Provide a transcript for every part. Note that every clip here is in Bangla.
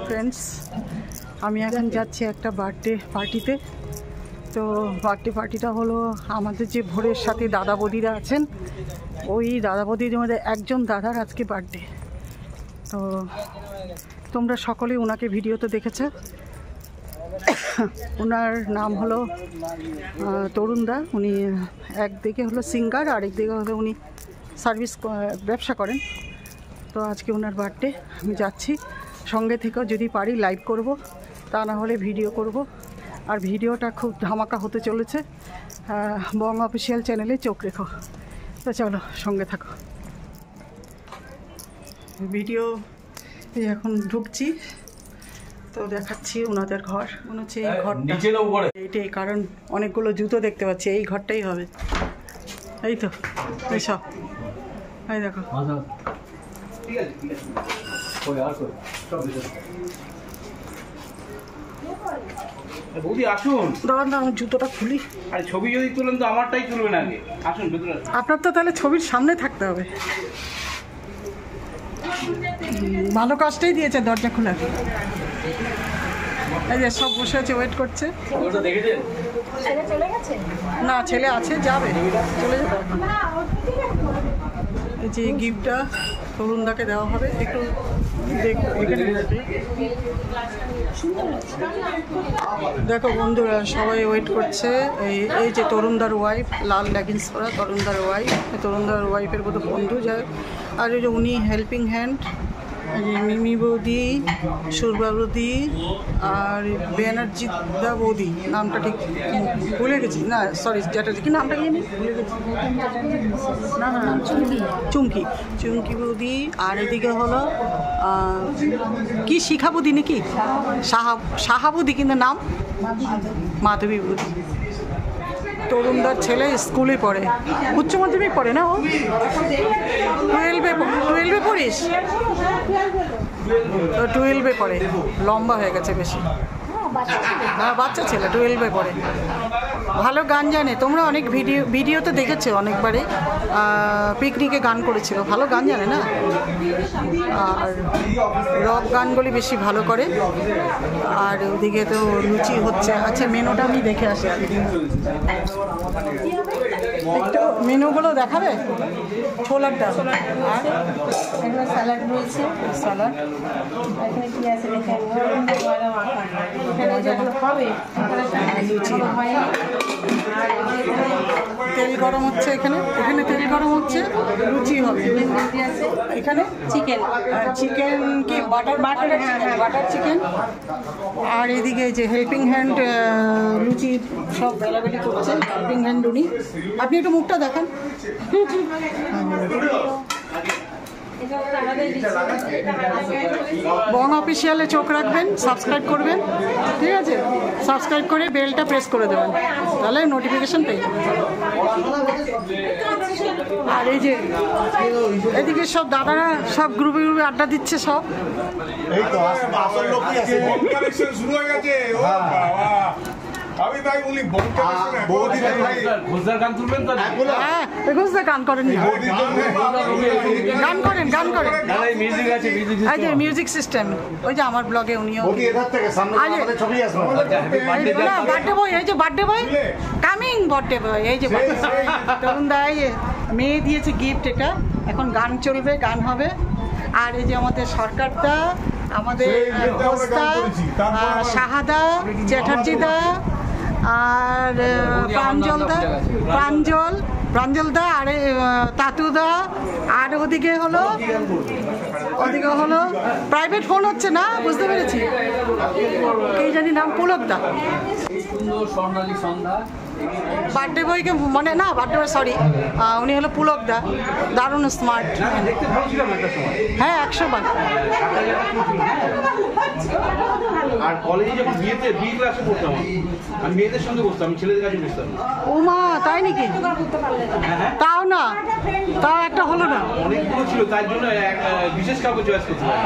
ফ্রেন্ডস, আমি এখন যাচ্ছি একটা বার্থডে পার্টিতে। তো বার্থডে পার্টিটা হলো আমাদের যে ভোরের সাথে দাদা বৌদিরা আছেন, ওই দাদা বৌদিদের মধ্যে একজন দাদার আজকে বার্থডে। তো তোমরা সকলেই ওনাকে ভিডিওতে দেখেছো। ওনার নাম হলো তরুণদা। উনি একদিকে হলো সিঙ্গার, আরেকদিকে হলো উনি সার্ভিস ব্যবসা করেন। তো আজকে ওনার বার্থডে, আমি যাচ্ছি। সঙ্গে থেকেও যদি পারি লাইভ করব, তা না হলে ভিডিও করব। আর ভিডিওটা খুব ধামাকা হতে চলেছে। বং অফিসিয়াল চ্যানেলে চোখ রেখো। তো চলো, সঙ্গে থাকো। ভিডিও এখন ঢুকছি, তো দেখাচ্ছি ওনাদের ঘর। মনে হচ্ছে এই ঘরটা, এইটাই, কারণ অনেকগুলো জুতো দেখতে পাচ্ছি। এই ঘরটাই হবে, এই তো, এইসব, এই দেখো। বৌদি আসুন, দাঁড়ান আমার জুতোটা খুলি। আরে ছবি যদি তুলেন তো আমারটাই তুলবেন আগে। আসুন ভেতরে। আপনার তো তাহলে ছবির সামনে থাকতে হবে। ভালো কাজটাই দিয়েছে দরজা খোলা। এই যে সব বসে আছে, ওয়েট করছে। না, ছেলে আছে, যাবে, চলে যাবে। এই যে গিফটটা তরুণদাকে দেওয়া হবে, একটু এখানে দেখো বন্ধুরা, সবাই ওয়েট করছে। এই যে তরুণদার ওয়াইফ, লাল লেগিংস পরা তরুণদার ওয়াইফ, তরুণদার ওয়াইফের বোধ বন্ধু যায়। আর এই যে উনি হেল্পিং হ্যান্ড, মিমি বৌদি, সুরবা বৌদি, আর ব্যানার্জিদা বৌদি, নামটা ঠিক ভুলে গেছি। না সরি, চ্যাটার্জি, কি নামটা কি ভুলে গেছি। না না, চুমকি, চুমকি বৌদি। আর এদিকে হলো কি শিখা বৌদি নাকি, সাহা বৌদি, কিন্তু নাম মাধবী বৌদি। তরুণদার ছেলে স্কুলে পড়ে, উচ্চ মাধ্যমিক পড়ে না, ও 12-এ পড়িস? 12-এ পড়ে, লম্বা হয়ে গেছে বেশি। হ্যাঁ, বাচ্চা ছেলে, 12-এ পড়ে। ভালো গান জানে, তোমরা অনেক ভিডিওতে দেখেছো অনেকবারে। পিকনিকে গান করেছিল, ভালো গান জানে না। আর রক গানগুলি বেশি ভালো করে। আর ওদিকে তো লুচি হচ্ছে। আচ্ছা, মেনুটা আমি দেখে আসি। একটু মেনুগুলো দেখাবে? ছোলার ডাল, আর স্যালাড রয়েছে, স্যালাড, এখানে কি আছে দেখেন, এখানে যেগুলো হবে লুচি। হয়। তেল গরম হচ্ছে এখানে, এখানে তেল গরম হচ্ছে, লুচি হবে। এখানে চিকেন, চিকেন কি বাটার বাটার চিকেন। আর এদিকে যে হেল্পিং হ্যান্ড লুচি সব বেলাবেলি করছে, হেল্পিং হ্যান্ড উনি। আপনি একটু মুখটা দেখান। বং অফিসিয়ালে চোখ রাখবেন, সাবস্ক্রাইব করবেন, ঠিক আছে? সাবস্ক্রাইব করে বেলটা প্রেস করে দেবেন, তাহলে নোটিফিকেশন পেয়ে যাবেন। আর এই যে এদিকে সব দাদারা সব গ্রুপে গ্রুপে আড্ডা দিচ্ছে সব। এই তো আসল লোকই আছে, কালেকশন শুরু হয়ে গেছে। ও বাবা, আমি তাই বলি বৌদি ভাই ঘোষদার গান তুলবেন তো? হ্যাঁ, ঘোষদা গান করেন, গান করেন, গান করেন। মিউজিক আছে, এই যে মিউজিক সিস্টেম, ওই যে আমার ব্লগে উনিও। বার্থডে বয়, এই যে birthday boy coming, birthday boy, এই যে তরুণদা, এই যে মেয়ে দিয়েছে গিফট। এটা এখন গান চলবে, গান হবে। আর এই যে আমাদের সরকারদা, আমাদের ঘোষদা, শাহাদা, চ্যাটার্জিদা, আর প্রাঞ্জলদা, আর তাতুদা। আর ওদিকে হলো প্রাইভেট ফোন হচ্ছে না, বুঝতে পেরেছি, এই জানি নাম, পুলকদা। বার্থডে বয়কে মানে না, বার্থডে বয় সরি, উনি হলো পুলকদা, দারুণ স্মার্ট। হ্যাঁ, 100 বার। আর কলেজে যখন বিয়ে ক্লাসে পড়তাম, আমি মেয়েদের সঙ্গে বসতাম, আমি ছেলেদের কাছে বসতাম। ও মা, তাই নাকি? তাও না, তাও একটা হলো না। অনেকগুলো ছিল, তার জন্য বিশেষ কাউকে চয়েস করতে হয়।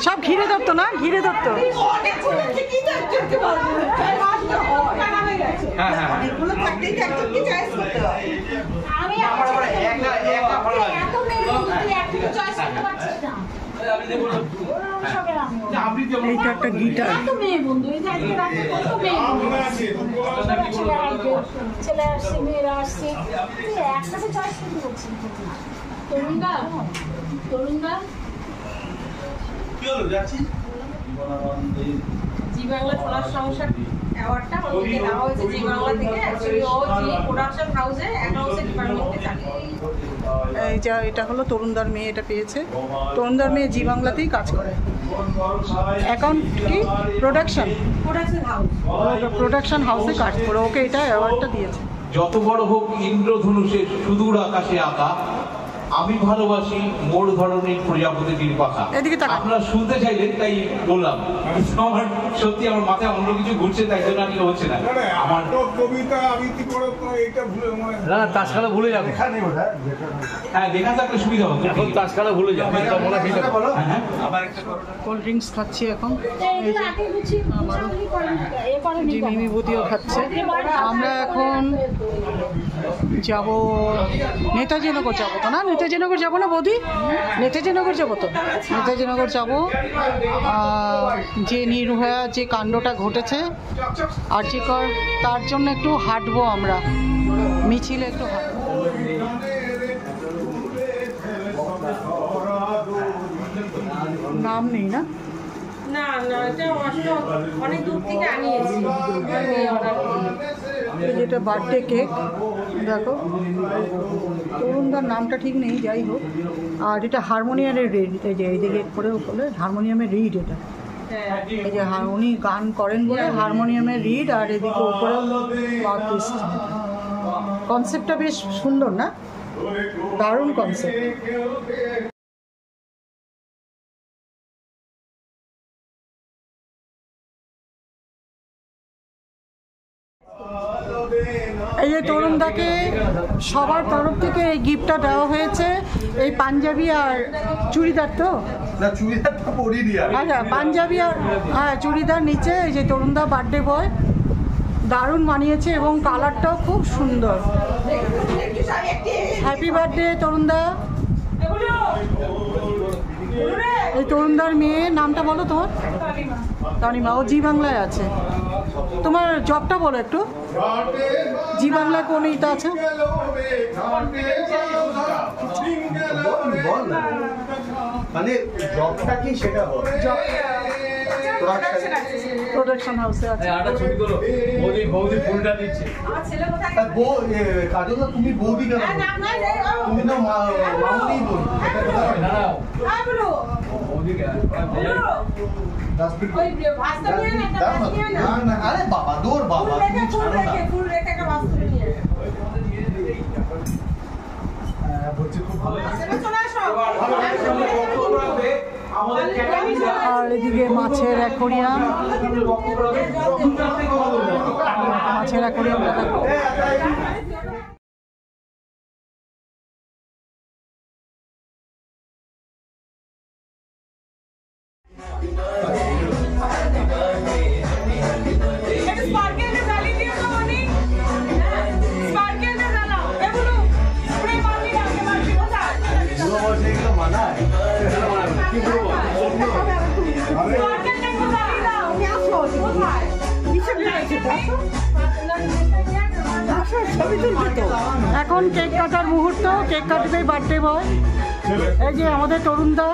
সব ঘিরে ধরতো না, ঘিরে ধরতো। হ্যাঁ হ্যাঁ, এইটা একটা গিটার। ছেলে আসছে, মেয়েরা আসছে, একসাথে চয়েস কিন্তু করছি। তরুণদা, তরুণদা কি হলো যাচ্ছি? জি বাংলা সোনার সংসার অ্যাওয়ার্ডটা ওকে দেওয়া হয়েছে জি বাংলা থেকে। অ্যাকচুয়ালি ও জি প্রোডাকশন হাউসে অ্যাকাউন্টস ডিপার্টমেন্টে চাকরি। এই যা এটা হলো তরুণদার মেয়ে, এটা পেয়েছে। তরুণদার মেয়ে জি বাংলাতেই কাজ করে। অ্যাকাউন্ট কি প্রোডাকশন হাউসে কাজ করে, ওকে এটা অ্যাওয়ার্ডটা দিয়েছে। যত বড় হোক ইন্দ্রধনুষের সুদূর আকাশে আঁকা, আমি ভালোবাসি মোর ধরনের প্রজাপতির পাখা। এদিকে তাকান। আপনারা শুনতে চাইলেন তাই বললাম। আমার সত্যি আমার মাথায় অন্য কিছু ঘুরছে, তাই জন্য আমি হচ্ছে না আমার কবিতা আবৃত্তি করো তো এটা ভুলে মনে না তাসকালা ভুলে যাবে। হ্যাঁ দেখা থাকলে সুবিধা হবে। এখন তাসকালা ভুলে যাবে, এটা মনে হয় সেটা বলো। হ্যাঁ কোল্ড ড্রিঙ্কস খাচ্ছি এখন। এগুলো আগে বুঝি মোটামুটি করেন, এ করেন জি মিমিবুতিও খাচ্ছে। আমরা এখন যাব নেতাজিনগর যাবো তো না? নেতাজিনগর যাবো না বৌদি? নেতাজিনগর যাবো তো, নেতাজিনগর যাবো। যে নির্ভয়া যে কাণ্ডটা ঘটেছে আরজিকর, তার জন্য একটু হাঁটবো আমরা, মিছিলে একটু হাঁটবো। নাম নেই না? না না, এটা অনেক দূর থেকে আনিয়েছি। যেটা বার্থডে কেক, দেখো তরুণদার নামটা ঠিক নেই, যাই হোক। আর এটা হারমোনিয়ামের রিড, এই যে এইদিকে করেও বলে হারমোনিয়ামের রিড। এটা এই যে উনি গান করেন বলে হারমোনিয়ামের রিড, আর এদিকে উপরে আর্টিস্ট। কনসেপ্টটা বেশ সুন্দর না? দারুণ কনসেপ্ট। এই যে তরুণদাকে সবার তরফ থেকে এই গিফটটা দেওয়া হয়েছে, এই পাঞ্জাবি আর চুড়িদার। তো না চুড়িদারটা পরিয়ে আচ্ছা, পাঞ্জাবি আর হ্যাঁ চুড়িদার নিচে। এই যে তরুণদা বার্থডে বয়, দারুণ মানিয়েছে এবং কালারটাও খুব সুন্দর। হ্যাপি বার্থডে তরুণদা। এই তরুণদার মেয়ে নামটা বলো তোমার? তানিমা। ও জি বাংলায় আছে। তোমার জবটা বলো একটু। জি বাংলায় কোন ইটা আছে? মানে জবটা কি সেটা বল। প্রোডাকশন হাউসে আছে। আটা ছবি করো, বৌদি বৌদি ফুলটা দিচ্ছে। আমার ছেলে কোথায়? কাজল তুমি বৌদি কেন? তুমি তো মামুনি বল। না না বৌদি কেন? ওই ভাস্তা নিয়ে না, একটা ভাস্তা নিয়ে না। না আরে বাবা দৌড় বাবা, তুমি ছাড়ো না। ফুল রেখে একটা ভাস্তা নিয়ে। বলছি খুব ভালো আছে। চলে আসো। আর এদিকে মাছের অ্যাকোরিয়াম, মাছের অ্যাকোরিয়ামটা দেখো। এখন কেক কাটার মুহূর্ত, কেক কাটবে বার্থডে বয়। এই যে আমাদের তরুণদা,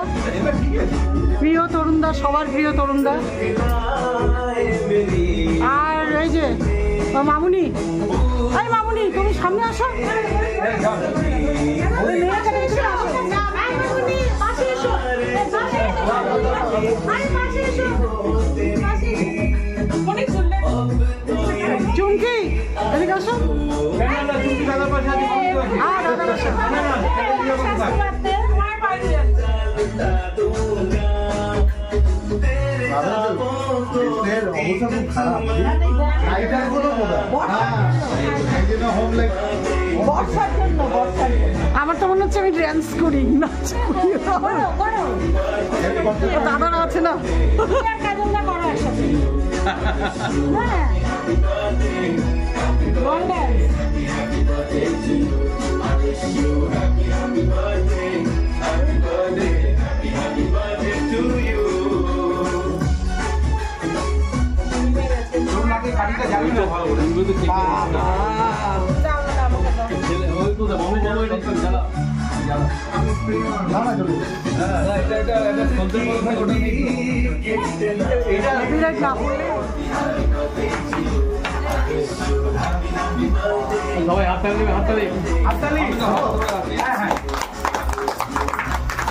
প্রিয় তরুণদা, সবার প্রিয় তরুণদা। আর এই যে মামুনি, এই মামুনি তুমি সামনে আসো। চুমকি এদিকে আসো। অবস্থা খুব খারাপ। আমার তো মনে হচ্ছে আমি ড্যান্স করি, নাচ করি। দাদারা আছে না? সবাই হাততালি হাততালি হাততালি। হ্যাঁ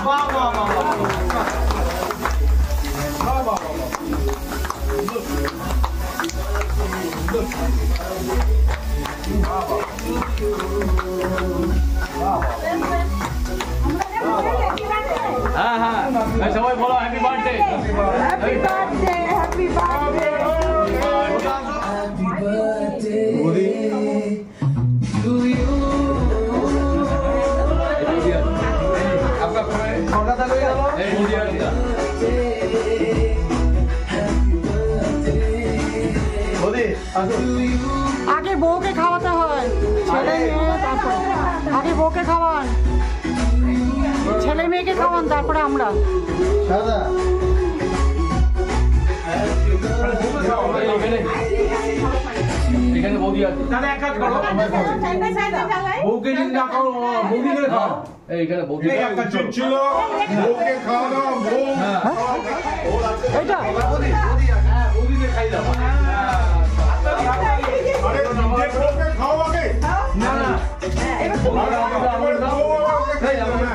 বাহ বাহ বাহ বাহ বাহ বাহ। হ্যাঁ হ্যাঁ সবাই বলো happy birthday. Happy birthday, happy birthday. আগে বউকে খাওয়াতে হয়, ছেলে মেয়ে তারপরে। আগে বউকে খাওয়ান, ছেলে মেয়েকে খাওয়ান, তারপরে আমরা। দাদা এখানে বৌদি আছে। তাহলে এক কাজ করো, বউকে যদি না খাও বৌদি করে খাও। এইখানে বৌদি একটা চিট ছিল, বউকে খাওয়ানো, বউ এইটা বৌদিকে খাই দাও। আরে নিজের বউকে খাও আগে। না না আমার বউ আমাকে খাই দাও না।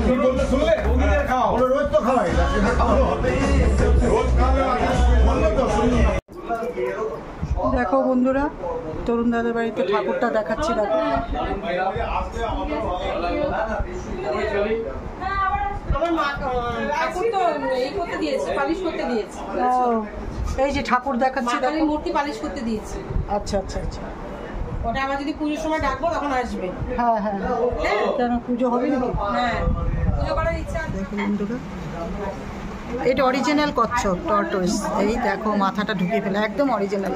কি বলতে শুনলে? বৌদিকে খাও। ওরা রোজ তো খাওয়াই, সেটা খাওয়ানো হবে। রোজ খাওয়ালে আগে বললো তো শুনি। দেখো বন্ধুরা, তরুণ দাদার বাড়িতে ঠাকুরটা দেখাচ্ছি। দেখো আমার মা ঠাকুর তো এই করতে দিয়েছে, পালিশ করতে দিয়েছে। ও, এই যে ঠাকুর দেখাচ্ছি। মা কালীর মূর্তি পালিশ করতে দিয়েছে। আচ্ছা আচ্ছা আচ্ছা। ওটা আবার যদি পুজোর সময় ডাকবো তখন আসবে। হ্যাঁ হ্যাঁ, কেন পুজো হবে নাকি? হ্যাঁ, পুজো করার ইচ্ছা আছে। দেখো বন্ধুরা, এটা অরিজিনাল কচ্ছপ টর্টয়েস। এই দেখো মাথাটা ঢুকিয়ে ফেলে, একদম অরিজিনাল।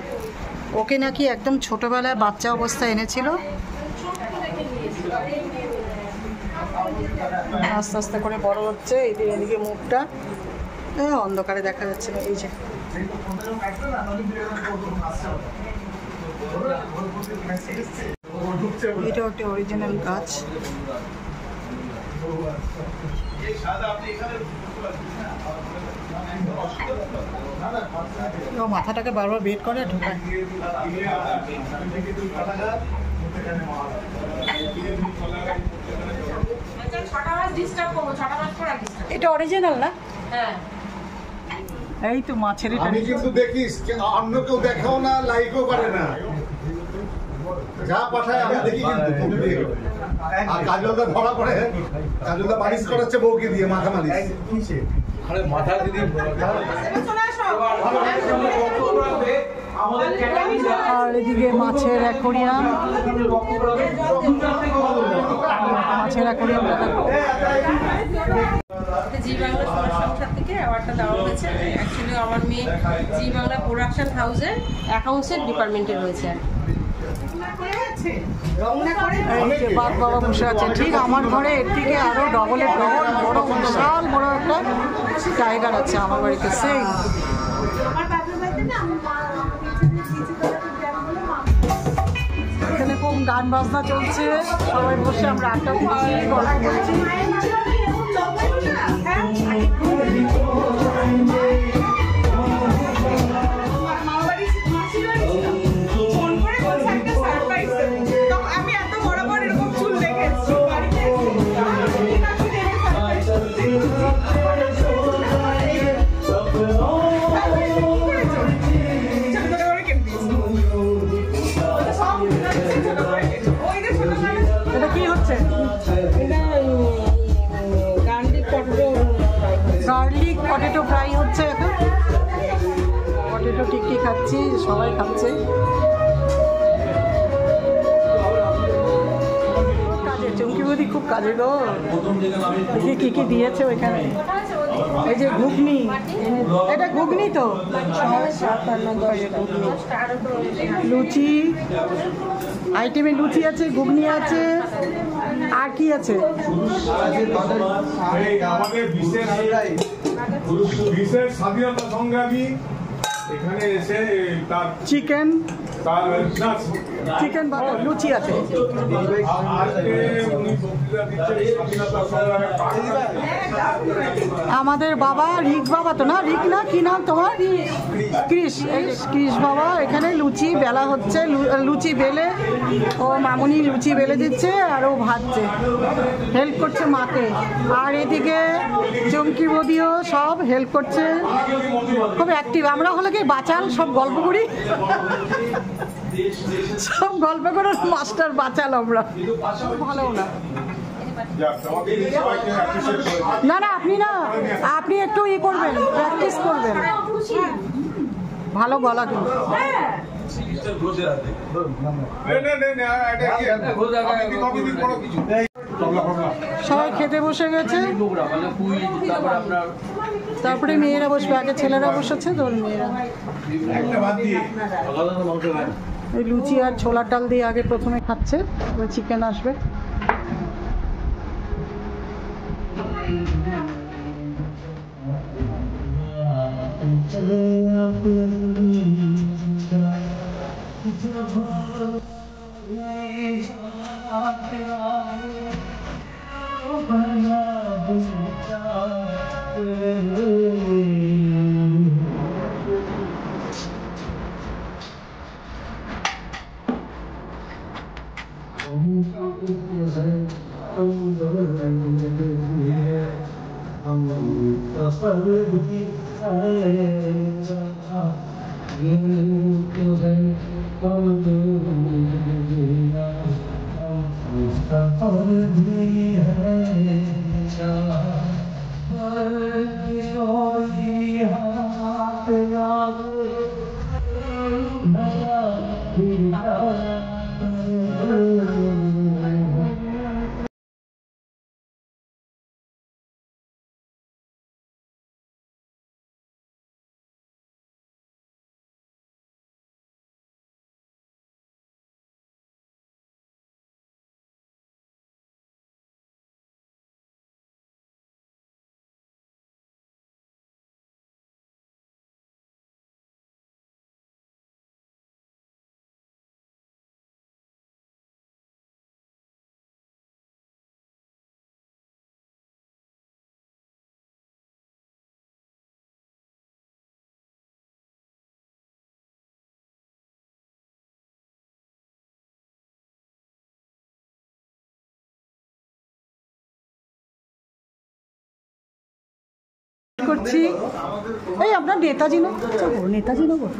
ওকে নাকি একদম ছোটবেলায় বাচ্চা অবস্থায় এনেছিল, আস্তে আস্তে করে বড় হচ্ছে। এদিকে মুখটা অন্ধকারে দেখা যাচ্ছে না। এই যে এটা একটা অরিজিনাল গাছ। মাথাটাকে বারবার বেট করে ঢোকায়। এটা অরিজিনাল না? হ্যাঁ, এই তো মাছের এটা। আমি কিন্তু দেখিস অন্য কেউ দেখাও না, লাইকও করে না, যা পাঠায় আমি দেখি কিন্তু। আর কাজলদা ধরা পড়ে, কাজলদা মালিশ করাচ্ছে বউকে দিয়ে, মাথা মালিশ। আরে মাথা দিদি আর এদিকে মাছের অ্যাকোরিয়াম, মাছের অ্যাকোরিয়াম। জি বাংলা সমাজ সংসার থেকে অ্যাওয়ার্ডটা দেওয়া হয়েছে। অ্যাকচুয়ালি আমার মেয়ে জি বাংলা প্রোডাকশন হাউসের অ্যাকাউন্টসের ডিপার্টমেন্টে রয়েছে। এই যে বাপ বাবা বসে আছে, ঠিক আমার ঘরে এর থেকে আরো ডবলের ডবল বড়, বিশাল বড় একটা টাইগার আছে আমার বাড়িতে। সেই এখানে খুব গান বাজনা চলছে, সবাই বসে আমরা আড্ডা দিচ্ছি, গল্প করছি। এটা কি হচ্ছে? গার্লিক পটেটো ফ্রাই হচ্ছে এখন। পটেটো টিক্কি খাচ্ছি, সবাই খাচ্ছে। কাজে চুমকি বৌদি খুব কাজে গো। কি কি দিয়েছে ওইখানে? এই যে ঘুগনি, এটা ঘুগনি তো, লুচি আইটেমে লুচি আছে, ঘুগনি আছে, আর কি আছে? আমাদের বিশেষ স্বাধীনতা সংগ্রামী এখানে এসে তার চিকেন তার না, চিকেন লুচি আছে। আজকে উনি বক্তৃতা দিচ্ছেন স্বাধীনতা সংগ্রামে। আমাদের বাবা রিক বাবা তো না, রিক না, কি নাম তোমার? ক্রিস। ক্রিস বাবা এখানে লুচি বেলা হচ্ছে, লুচি বেলে ও মামুনি লুচি বেলে দিচ্ছে আর ও ভাজছে, হেল্প করছে মাকে। আর এদিকে চমকি বদিও সব হেল্প করছে, খুব অ্যাক্টিভ। আমরা হলে কি বাচাল, সব গল্প করি, সব গল্প করে মাস্টার বাচাল আমরা। ভালো না যাক, আমাকে এই সবাইকে appreciate করে। না না, আপনি না, আপনি একটু ই করবেন, প্র্যাকটিস করবেন। ভালো গলা কিন্তু। সবাই খেতে বসে গেছে, তারপরে মেয়েরা বসবে, আগে ছেলেরা বসেছে, তোর মেয়েরা। ওই লুচি আর ছোলার ডাল দিয়ে আগে প্রথমে খাচ্ছে, এবার চিকেন আসবে। করছি এই আপনার নেতাজি নগর, নেতাজি নগর,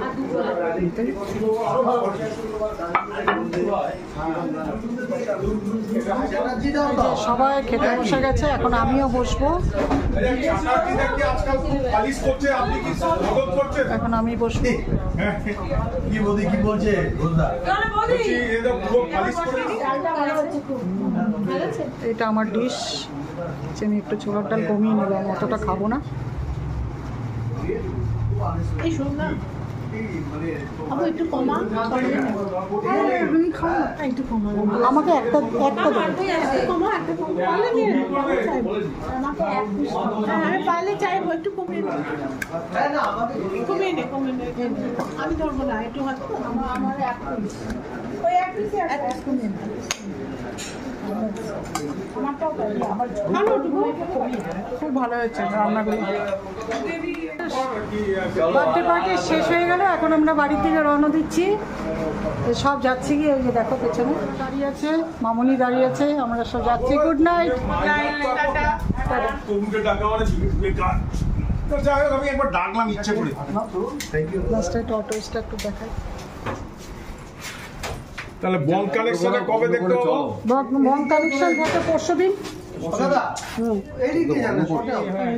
সবাই খেতে বসে গেছে, এখন আমিও বসবো, এখন আমি বসবো। কি বলছি, কি বলছে? এটা আমার ডিশ, আমি একটু ছোলার ডাল কমিয়ে নিলাম, অতটা খাবো না। আমাকে একটা আমি ধরবো না, একটু খুব ভালো হয়েছে রান্নাগুলো। বার্থডে পার্টি শেষ হয়ে গেল, এখন আমরা বাড়ির দিকে রওনা দিচ্ছি, সব যাচ্ছি গিয়ে। ওই যে দেখো পেছনে দাঁড়িয়ে আছে, মামুনি দাঁড়িয়ে আছে, আমরা সব যাচ্ছি। Good night. আমি একবার ডাকলাম ইচ্ছে করে। লাস্টে অটো স্টার একটু দেখাই। তাহলে বন কালেকশনে কবে দেখতে পাবো? বন কালেকশন হতে পরশুদিন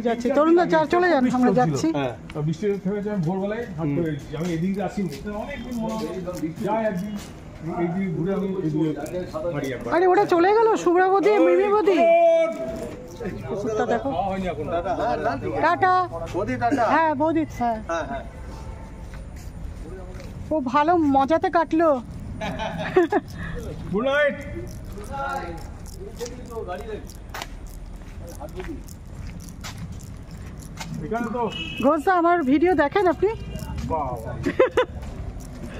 যাচ্ছি। তরুণদা চার চলে যান, আমরা যাচ্ছি। বৃষ্টি থেমেছে, আমি ভোরবেলায় আমি এদিকে আসিনি, অনেকদিন মনে যাই একদিন এইদিকে ঘুরে আমি আরে ওটা চলে গেল, শুভ্রাবতী মৃমিবতী। কুকুরটা দেখো, টাটা। হ্যাঁ বৌদি, হ্যাঁ ও ভালো মজাতে কাটলো। Good night. ঘোষদা আমার ভিডিও দেখেন আপনি?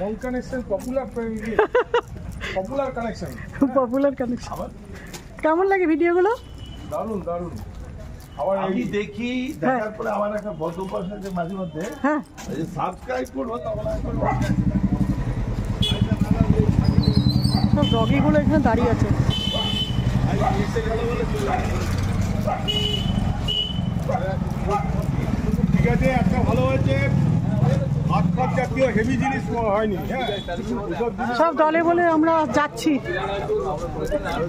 Home connection popular connection. Popular connection. কেমন লাগে ভিডিওগুলো? দারুণ দারুণ। আবার আমি দেখি, দেখার পরে আমার একটা বদ্ধ অভ্যাস আছে মাঝে মধ্যে, হ্যাঁ সাবস্ক্রাইব করবো তখন সব ডগিগুলো এখানে দাঁড়িয়ে আছে। ঠিক আছে, একটা ভালো হয়েছে, হাত ফাত জাতীয় হেভি জিনিস হয়নি। হ্যাঁ, সব দলে বলে আমরা যাচ্ছি,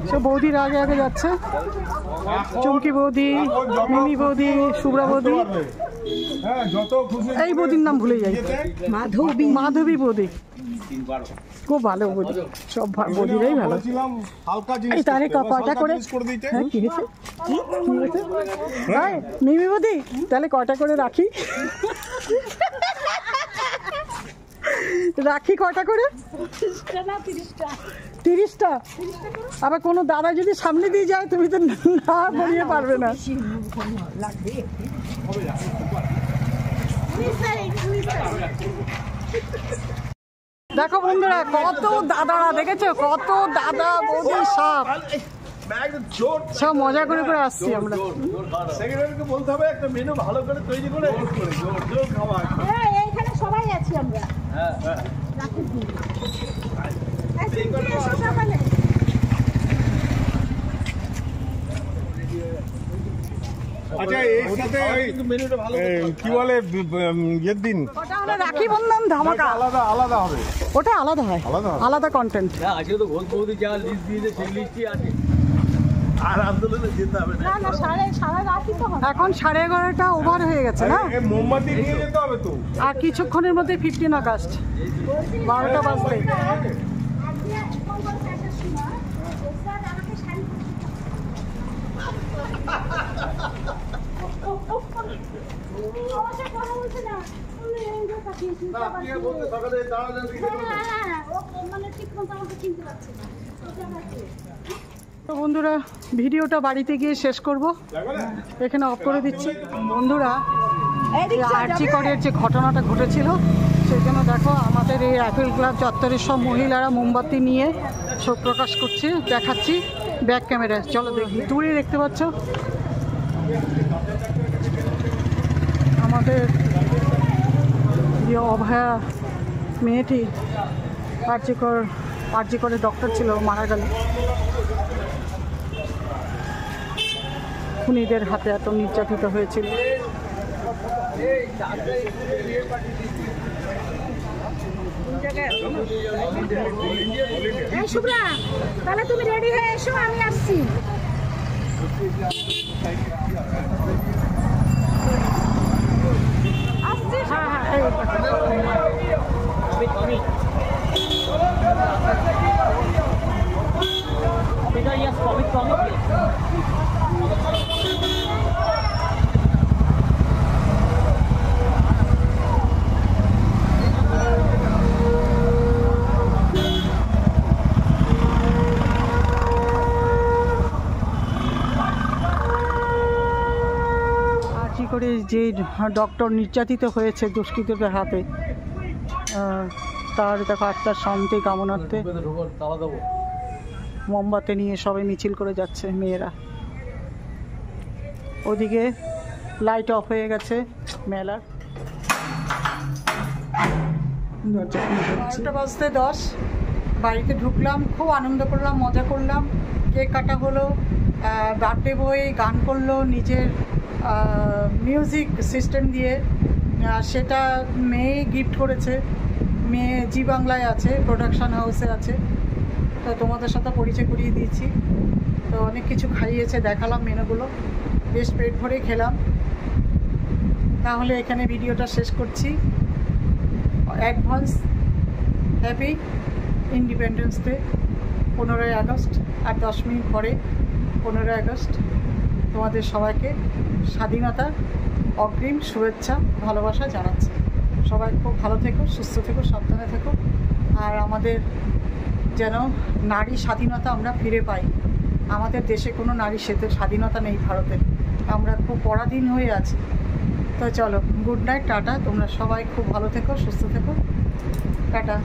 সব বৌদির আগে আগে যাচ্ছে, চুমকি বৌদি, মিমি বৌদি, শুভ্রা বৌদি, হ্যাঁ যত খুশি। এই বৌদির নাম ভুলে যাই, মাধবী বৌদি, খুব ভালো বৌদি, সব বৌদিরাই ভালো। হালকা এই জিনিস তাহলে কটা করে, হ্যাঁ কি হয়েছে, কি হয়েছে, হ্যাঁ মিমি বৌদি তাহলে কটা করে রাখি, রাখি কটা করে? 30টা। আবার কোনো দাদা যদি সামনে দিয়ে যায় তুমি তো না বলিয়ে পারবে না। দেখো বন্ধুরা কত দাদারা, দেখেছো কত দাদা বৌদি, সব মজা করে করে আসছি আমরা। সেক্রেটারিকে বলতে হবে একটা মেনু ভালো করে তৈরি করে জোর খাওয়া। এইখানে সবাই আছি আমরা। আচ্ছা, এর সাথে মেনুটা ভালো কি বলে ইয়ের দিন রাখি বন্ধন ধামাকা আলাদা আলাদা হবে, ওটা আলাদা হয়, আলাদা কন্টেন্ট। আজকে তো ঘোষ বৌদি যা লিস্ট দিয়েছে সেই লিস্টই আছে, আর আন্দোলনে যেতে হবে না। এখন 11:30টা ওভার হয়ে গেছে না, মোমবাতি নিয়ে যেতে হবে তো। আর কিছুক্ষণের মধ্যে 15 আগস্ট, 12টা বাজবে। তো বন্ধুরা ভিডিওটা বাড়িতে গিয়ে শেষ করব, এখানে অফ করে দিচ্ছি। বন্ধুরা আরজি করের যে ঘটনাটা ঘটেছিল সেই জন্য দেখো আমাদের এই অ্যাপেল ক্লাব চত্বরের সব মহিলারা মোমবাতি নিয়ে শোক প্রকাশ করছে, দেখাচ্ছি ব্যাক ক্যামেরায়, চলো দেখি। দূরে দেখতে পাচ্ছ আমাদের যে অভয়া মেয়েটি আরজি করে ডক্টর ছিল, মারা গেল খুনিদের হাতে, এত নির্যাতিত হয়েছিল। শুভ্রা তাহলে তুমি রেডি হয়ে এসো, আমি আসছি। করে যে ডক্টর নির্যাতিত হয়েছে দুষ্কৃতীদের হাতে, তার দেখো আত্মার শান্তি কামনার্থে মোমবাতি নিয়ে সবাই মিছিল করে যাচ্ছে মেয়েরা। ওদিকে লাইট অফ হয়ে গেছে মেলার। 10:10 বাড়িতে ঢুকলাম, খুব আনন্দ করলাম, মজা করলাম, কেক কাটা হলো, বার্থডে বয় গান করলো নিজের মিউজিক সিস্টেম দিয়ে, সেটা মেয়ে গিফট করেছে। মেয়ে জি বাংলায় আছে, প্রোডাকশান হাউসে আছে, তো তোমাদের সাথে পরিচয় করিয়ে দিয়েছি। তো অনেক কিছু খাইয়েছে, দেখালাম মেনুগুলো, বেশ পেট ভরে খেলাম। তাহলে এখানে ভিডিওটা শেষ করছি। অ্যাডভান্স হ্যাপি ইন্ডিপেন্ডেন্স ডে, 15ই আগস্ট। আর 10 মিনিট পরে 15ই আগস্ট। তোমাদের সবাইকে স্বাধীনতার অগ্রিম শুভেচ্ছা ভালোবাসা জানাচ্ছি। সবাই খুব ভালো থেকো, সুস্থ থেকো, সাবধানে থেকো। আর আমাদের যেন নারী স্বাধীনতা আমরা ফিরে পাই। আমাদের দেশে কোনো নারী স্বাধীনতা নেই ভারতে, আমরা খুব পরাধীন হয়ে আছি। তো চলো, গুড নাইট, টাটা। তোমরা সবাই খুব ভালো থেকো, সুস্থ থেকো, টাটা।